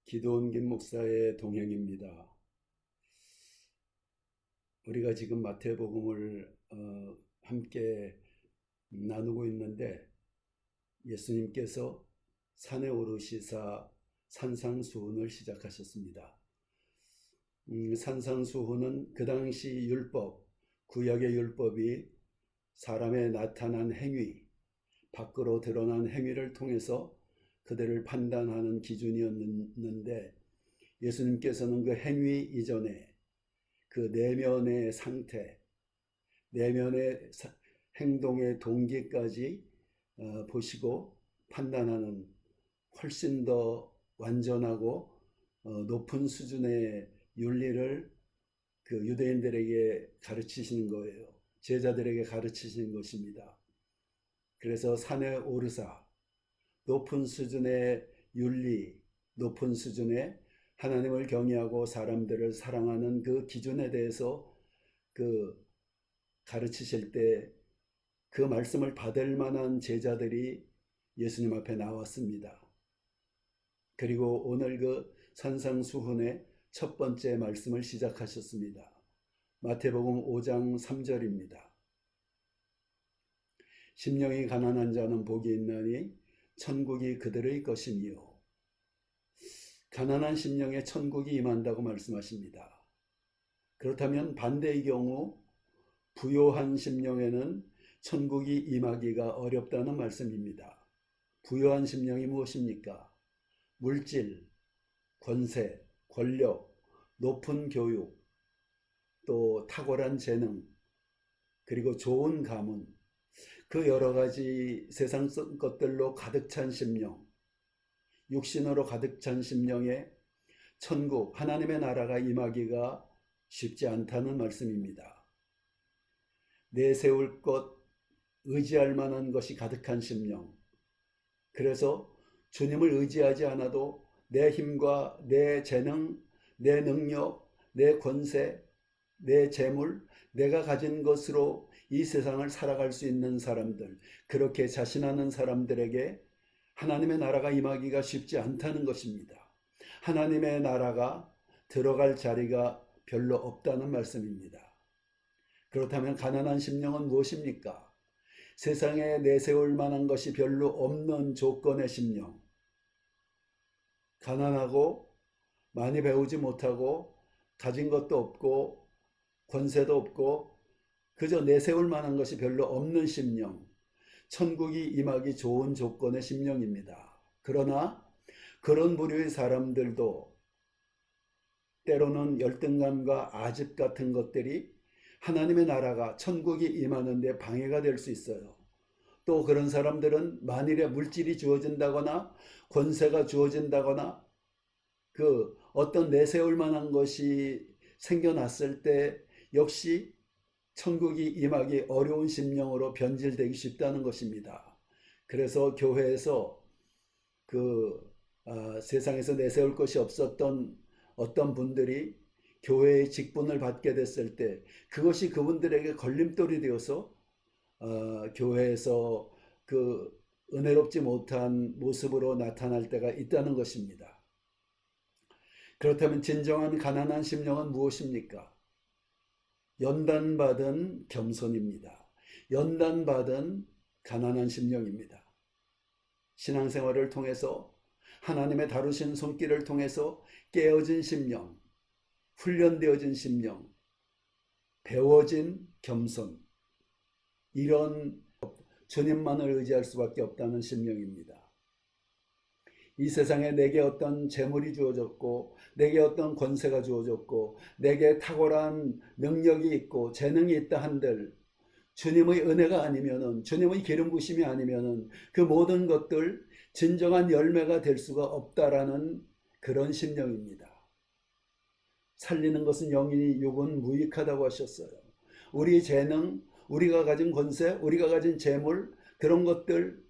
기도원 김 목사의 동행입니다. 우리가 지금 마태복음을 함께 나누고 있는데 예수님께서 산에 오르시사 산상수훈을 시작하셨습니다. 산상수훈은 그 당시 율법, 구약의 율법이 사람의 나타난 행위, 밖으로 드러난 행위를 통해서 그들을 판단하는 기준이었는데 예수님께서는 그 행위 이전에 그 내면의 상태, 내면의 행동의 동기까지 보시고 판단하는 훨씬 더 완전하고 높은 수준의 윤리를 그 유대인들에게 가르치시는 거예요. 제자들에게 가르치시는 것입니다. 그래서 산에 오르사 높은 수준의 윤리, 높은 수준의 하나님을 경외하고 사람들을 사랑하는 그 기준에 대해서 가르치실 때 그 말씀을 받을 만한 제자들이 예수님 앞에 나왔습니다. 그리고 오늘 그 산상수훈의 첫 번째 말씀을 시작하셨습니다. 마태복음 5장 3절입니다. 심령이 가난한 자는 복이 있나니 천국이 그들의 것이니요. 가난한 심령에 천국이 임한다고 말씀하십니다. 그렇다면 반대의 경우 부요한 심령에는 천국이 임하기가 어렵다는 말씀입니다. 부요한 심령이 무엇입니까? 물질, 권세, 권력, 높은 교육, 또 탁월한 재능, 그리고 좋은 가문, 그 여러 가지 세상 것들로 가득 찬 심령, 육신으로 가득 찬 심령에 천국, 하나님의 나라가 임하기가 쉽지 않다는 말씀입니다. 내세울 것, 의지할 만한 것이 가득한 심령. 그래서 주님을 의지하지 않아도 내 힘과 내 재능, 내 능력, 내 권세, 내 재물, 내가 가진 것으로 이 세상을 살아갈 수 있는 사람들, 그렇게 자신하는 사람들에게 하나님의 나라가 임하기가 쉽지 않다는 것입니다. 하나님의 나라가 들어갈 자리가 별로 없다는 말씀입니다. 그렇다면 가난한 심령은 무엇입니까? 세상에 내세울 만한 것이 별로 없는 조건의 심령. 가난하고 많이 배우지 못하고 가진 것도 없고 권세도 없고 그저 내세울 만한 것이 별로 없는 심령. 천국이 임하기 좋은 조건의 심령입니다. 그러나 그런 부류의 사람들도 때로는 열등감과 아집 같은 것들이 하나님의 나라가 천국이 임하는 데 방해가 될 수 있어요. 또 그런 사람들은 만일에 물질이 주어진다거나 권세가 주어진다거나 그 어떤 내세울 만한 것이 생겨났을 때 역시 천국이 임하기 어려운 심령으로 변질되기 쉽다는 것입니다. 그래서 교회에서 세상에서 내세울 것이 없었던 어떤 분들이 교회의 직분을 받게 됐을 때 그것이 그분들에게 걸림돌이 되어서 교회에서 그 은혜롭지 못한 모습으로 나타날 때가 있다는 것입니다. 그렇다면 진정한 가난한 심령은 무엇입니까? 연단받은 겸손입니다. 연단받은 가난한 심령입니다. 신앙생활을 통해서 하나님의 다루신 손길을 통해서 깨어진 심령, 훈련되어진 심령, 배워진 겸손, 이런 주님만을 의지할 수밖에 없다는 심령입니다. 이 세상에 내게 어떤 재물이 주어졌고 내게 어떤 권세가 주어졌고 내게 탁월한 능력이 있고 재능이 있다 한들 주님의 은혜가 아니면은, 주님의 기름 부심이 아니면은 그 모든 것들 진정한 열매가 될 수가 없다라는 그런 심령입니다. 살리는 것은 영이니 육은 무익하다고 하셨어요. 우리 재능, 우리가 가진 권세, 우리가 가진 재물, 그런 것들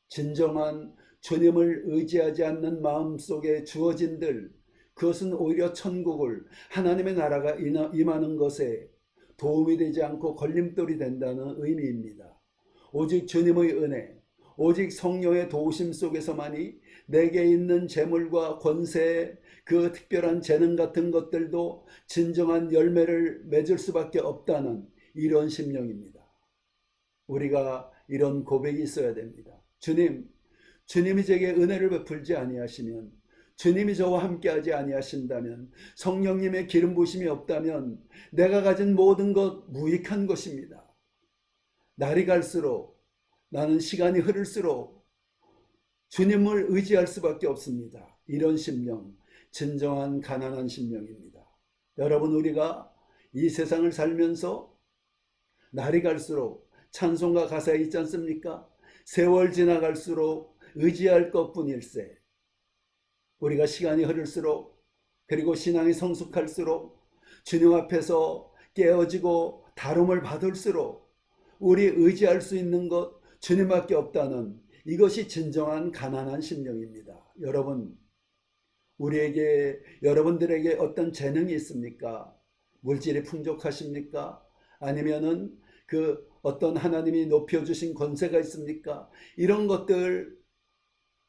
진정한 주님을 의지하지 않는 마음속에 주어진들, 그것은 오히려 천국을, 하나님의 나라가 임하는 것에 도움이 되지 않고 걸림돌이 된다는 의미입니다. 오직 주님의 은혜, 오직 성령의 도우심 속에서만이 내게 있는 재물과 권세, 그 특별한 재능 같은 것들도 진정한 열매를 맺을 수밖에 없다는 이런 심령입니다. 우리가 이런 고백이 있어야 됩니다. 주님이 제게 은혜를 베풀지 아니하시면, 주님이 저와 함께하지 아니하신다면, 성령님의 기름 부심이 없다면 내가 가진 모든 것 무익한 것입니다. 날이 갈수록, 나는 시간이 흐를수록 주님을 의지할 수밖에 없습니다. 이런 심령, 진정한 가난한 심령입니다. 여러분, 우리가 이 세상을 살면서 날이 갈수록 찬송가 가사에 있지 않습니까? 세월 지나갈수록 의지할 것뿐일세. 우리가 시간이 흐를수록, 그리고 신앙이 성숙할수록, 주님 앞에서 깨어지고 다름을 받을수록 우리 의지할 수 있는 것 주님밖에 없다는, 이것이 진정한 가난한 심령입니다. 여러분, 여러분들에게 어떤 재능이 있습니까? 물질이 풍족하십니까? 아니면은 어떤 하나님이 높여주신 권세가 있습니까? 이런 것들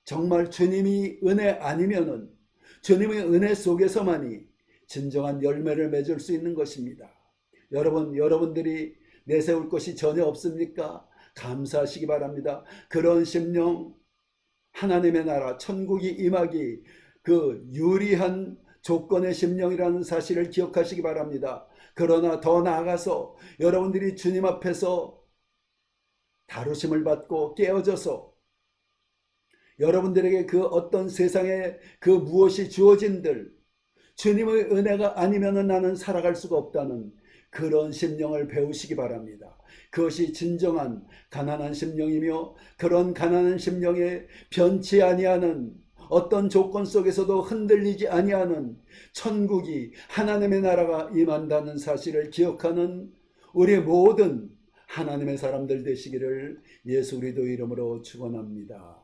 정말 주님이 은혜 아니면은, 주님의 은혜 속에서만이 진정한 열매를 맺을 수 있는 것입니다. 여러분들이 내세울 것이 전혀 없습니까? 감사하시기 바랍니다. 그런 심령, 하나님의 나라, 천국이 임하기 그 유리한 조건의 심령이라는 사실을 기억하시기 바랍니다. 그러나 더 나아가서 여러분들이 주님 앞에서 다루심을 받고 깨어져서 여러분들에게 그 어떤 세상에 그 무엇이 주어진들, 주님의 은혜가 아니면 나는 살아갈 수가 없다는 그런 심령을 배우시기 바랍니다. 그것이 진정한 가난한 심령이며, 그런 가난한 심령에 변치 아니하는, 어떤 조건 속에서도 흔들리지 아니하는 천국이, 하나님의 나라가 임한다는 사실을 기억하는 우리 모든 하나님의 사람들 되시기를 예수 그리스도 이름으로 축원합니다.